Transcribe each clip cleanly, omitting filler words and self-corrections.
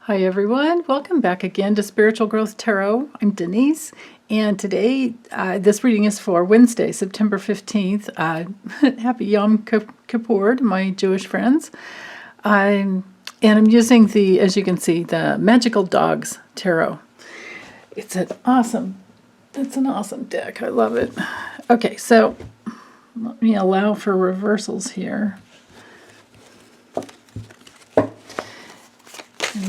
Hi everyone, welcome back again to Spiritual Growth Tarot. I'm Denise, and today this reading is for Wednesday, September 15th. Happy Yom Kippur to my Jewish friends. And I'm using as you can see, the Magical Dogs Tarot. It's an awesome deck. I love it. Okay, so let me allow for reversals here.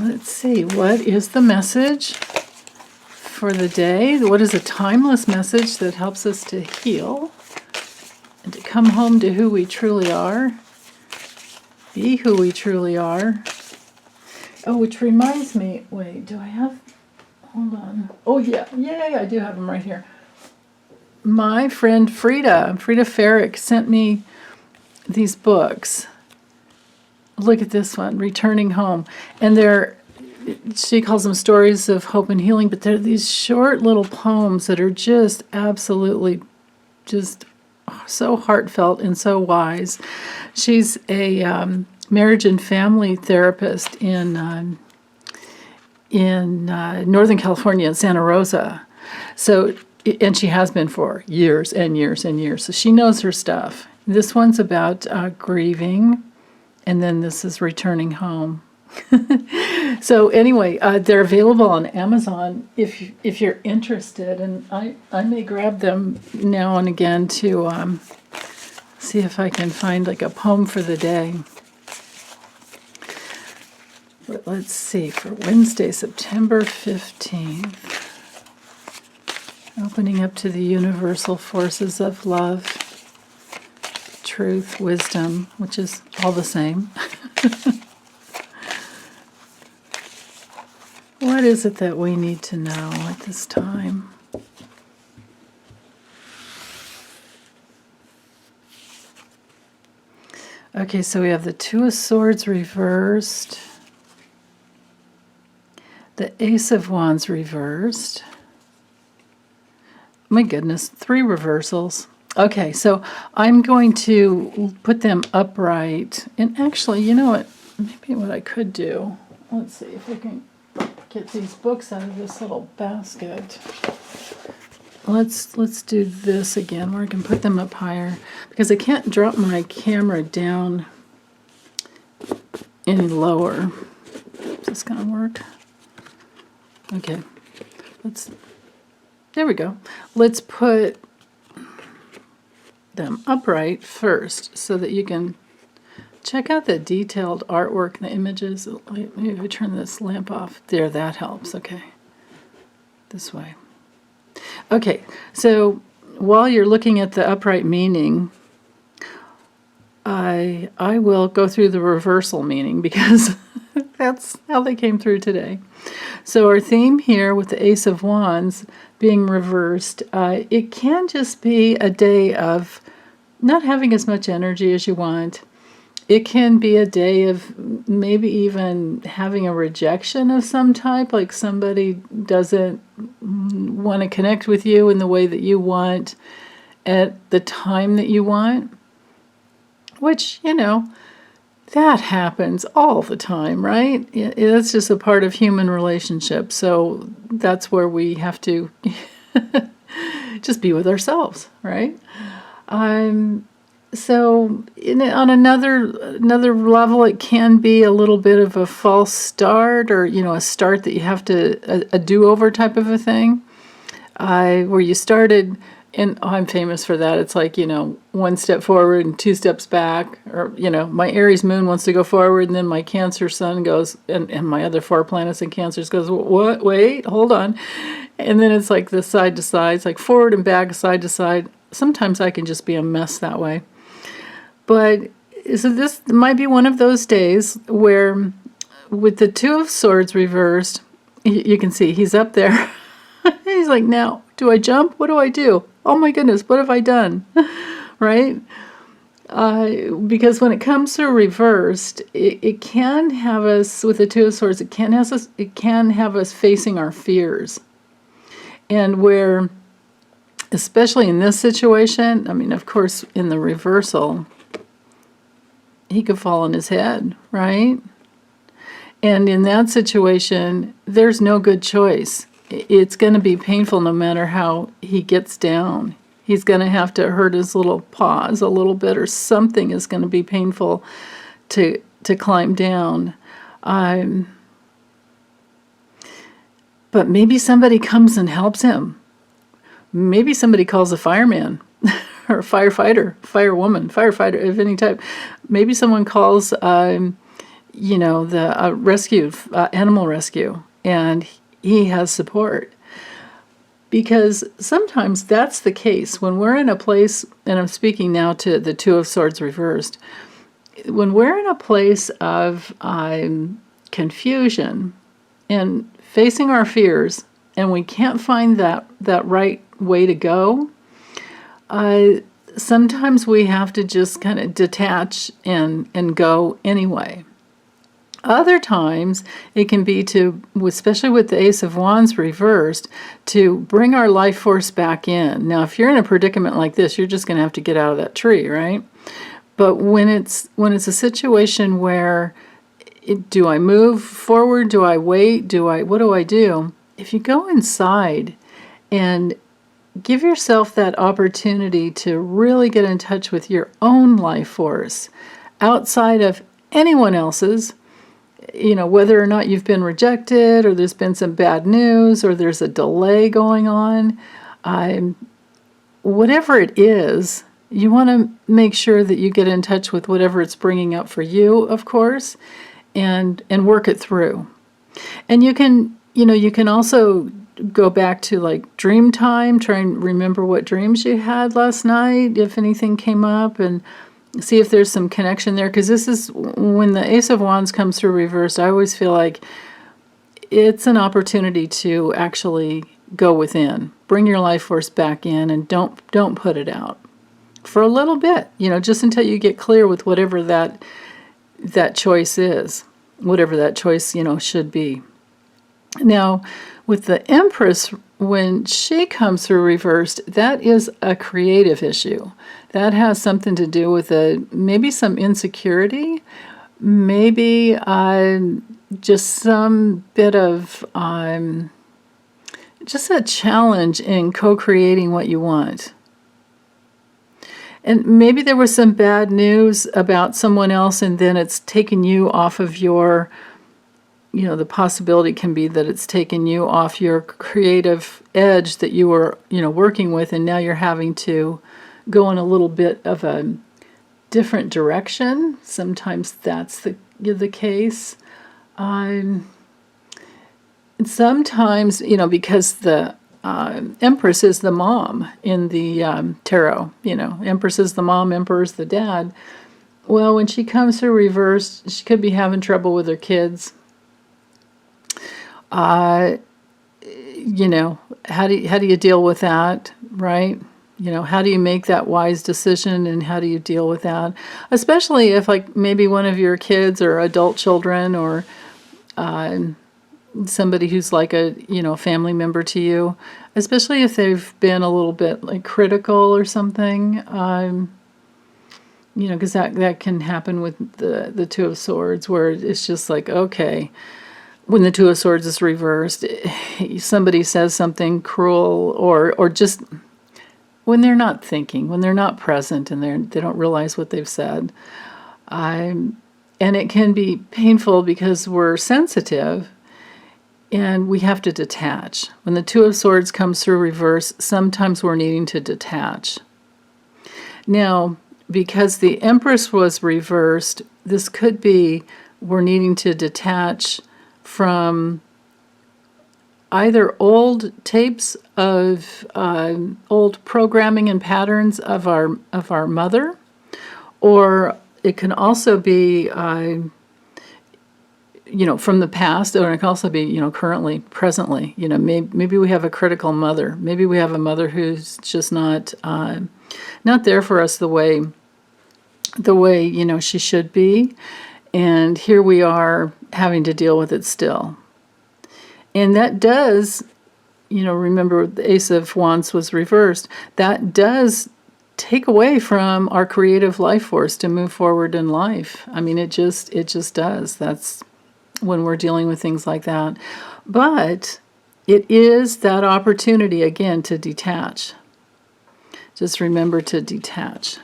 Let's see, what is the message for the day? What is a timeless message that helps us to heal and to come home to who we truly are, be who we truly are? Oh, which reminds me, wait, do I have, hold on. Oh yeah, yay, I do have them right here. My friend Frida Ferrick sent me these books. Look at this one, Returning Home. And she calls them stories of hope and healing, but they're these short little poems that are just absolutely just so heartfelt and so wise. She's a marriage and family therapist in Northern California, in Santa Rosa. So, and she has been for years and years and years. So she knows her stuff. This one's about grieving. And then this is Returning Home. So anyway, they're available on Amazon if you're interested. And I may grab them now and again to see if I can find like a poem for the day. But let's see, for Wednesday, September 15th. Opening up to the universal forces of love. Truth, wisdom, which is all the same. What is it that we need to know at this time? Okay, so we have the Two of Swords reversed, the Ace of Wands reversed. My goodness, 3 reversals. Okay, so I'm going to put them upright. And actually, you know what? Maybe what I could do. Let's see if I can get these books out of this little basket. Let's do this again, where I can put them up higher, because I can't drop my camera down any lower. Is this gonna work? Okay. There we go. Let's put them upright first so that you can check out the detailed artwork and the images. Maybe if I turn this lamp off. There, that helps. Okay. This way. Okay, so while you're looking at the upright meaning, I will go through the reversal meaning, because that's how they came through today. So our theme here with the Ace of Wands being reversed, it can just be a day of not having as much energy as you want. It can be a day of maybe even having a rejection of some type, like somebody doesn't want to connect with you in the way that you want at the time that you want, which, you know, that happens all the time, right? It's just a part of human relationships. So that's where we have to just be with ourselves, right? So on another level, it can be a little bit of a false start, or, you know, a start that you have to, a do-over type of a thing, where you started. And I'm famous for that. It's like, you know, 1 step forward and 2 steps back. Or, you know, my Aries moon wants to go forward, and then my Cancer sun goes, and my other 4 planets in Cancers goes, what? Wait, hold on. And then it's like the side to side. It's like forward and back, side to side. Sometimes I can just be a mess that way. But so this might be one of those days where, with the Two of Swords reversed, you can see he's up there. He's like, now, do I jump? What do I do? Oh my goodness, what have I done? Right? Because when it comes to reversed, it can have us, with the Two of Swords, it can have us facing our fears. And where, especially in this situation, I mean, of course, in the reversal, he could fall on his head, right? And in that situation, there's no good choice. It's going to be painful no matter how he gets down. He's going to have to hurt his little paws a little bit, or something is going to be painful to climb down. But maybe somebody comes and helps him. Maybe somebody calls a fireman or a firefighter, firewoman, firefighter of any type. Maybe someone calls, the rescue, animal rescue, and he has support. Because sometimes that's the case. When we're in a place, and I'm speaking now to the Two of Swords reversed, when we're in a place of confusion and facing our fears, and we can't find that right way to go, sometimes we have to just kind of detach and go anyway. Other times, it can be to, especially with the Ace of Wands reversed, to bring our life force back in. Now, if you're in a predicament like this, you're just going to have to get out of that tree, right? But when it's a situation where, do I move forward? Do I wait? What do I do? If you go inside and give yourself that opportunity to really get in touch with your own life force, outside of anyone else's, whether or not you've been rejected, or there's been some bad news, or there's a delay going on, whatever it is, you want to make sure that you get in touch with whatever it's bringing up for you, of course, and work it through. And you can also go back to like dream time, try and remember what dreams you had last night, if anything came up, and see if there's some connection there. Because this is when the Ace of Wands comes through reversed, I always feel like it's an opportunity to actually go within, bring your life force back in, and don't put it out for a little bit, just until you get clear with whatever that choice is, whatever that choice, should be. Now, with the Empress, when she comes through reversed, that is a creative issue. That has something to do with maybe some insecurity, maybe just some bit of just a challenge in co-creating what you want. And maybe there was some bad news about someone else, and then it's taken you off of your, the possibility can be that it's taken you off your creative edge that you were, working with, and now you're having to go in a little bit of a different direction. Sometimes that's the case. And sometimes, because the Empress is the mom in the tarot, Empress is the mom, Emperor's the dad. Well, when she comes through reversed, she could be having trouble with her kids. How do you deal with that, right? How do you make that wise decision, and how do you deal with that? Especially if, like, maybe one of your kids or adult children, or somebody who's like a family member to you, especially if they've been a little bit like critical or something, because that can happen with the Two of Swords, where it's just like, okay, when the Two of Swords is reversed, somebody says something cruel, or just when they're not thinking, when they're not present, and they don't realize what they've said. And it can be painful because we're sensitive, and we have to detach. When the Two of Swords comes through reverse, sometimes we're needing to detach. Now, because the Empress was reversed, this could be we're needing to detach from either old tapes of old programming and patterns of our mother, or it can also be from the past, or it can also be currently, presently. Maybe we have a critical mother. Maybe we have a mother who's just not there for us the way she should be, and here we are having to deal with it still. And that does, remember the Ace of Wands was reversed, that does take away from our creative life force to move forward in life. I mean, it just does. That's when we're dealing with things like that. But it is that opportunity, again, to detach. Just remember to detach.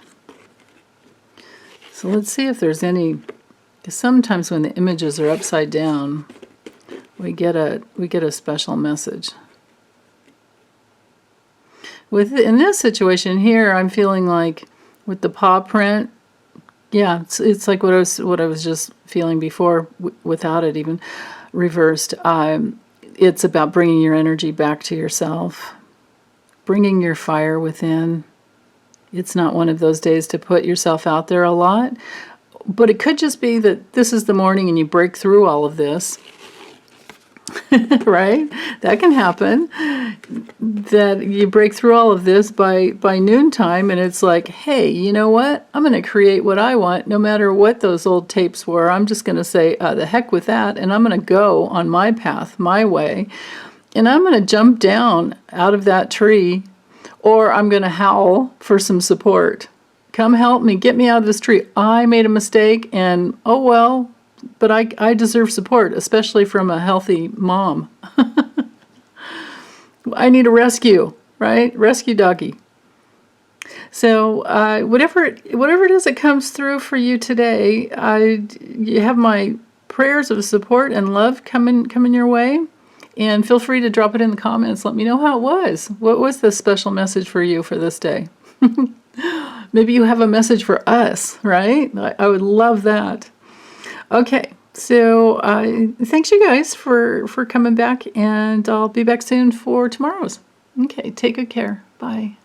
So let's see if there's any, because sometimes when the images are upside down, we get a special message. In this situation here, I'm feeling like with the paw print, yeah, it's like what I was just feeling before, without it even reversed. It's about bringing your energy back to yourself, bringing your fire within. It's not one of those days to put yourself out there a lot, but it could just be that this is the morning and you break through all of this. Right? That can happen. That you break through all of this by noontime, and it's like, hey, you know what? I'm going to create what I want, no matter what those old tapes were. I'm just going to say, the heck with that, and I'm going to go on my path, my way, and I'm going to jump down out of that tree, or I'm going to howl for some support. Come help me, get me out of this tree. I made a mistake, and oh well. But I deserve support, especially from a healthy mom. I need a rescue, right? Rescue doggy. So whatever it is that comes through for you today, you have my prayers of support and love coming your way. And feel free to drop it in the comments. Let me know how it was. What was the special message for you for this day? Maybe you have a message for us, right? I would love that. Okay, so thanks you guys for coming back, and I'll be back soon for tomorrow's. Okay, take good care. Bye.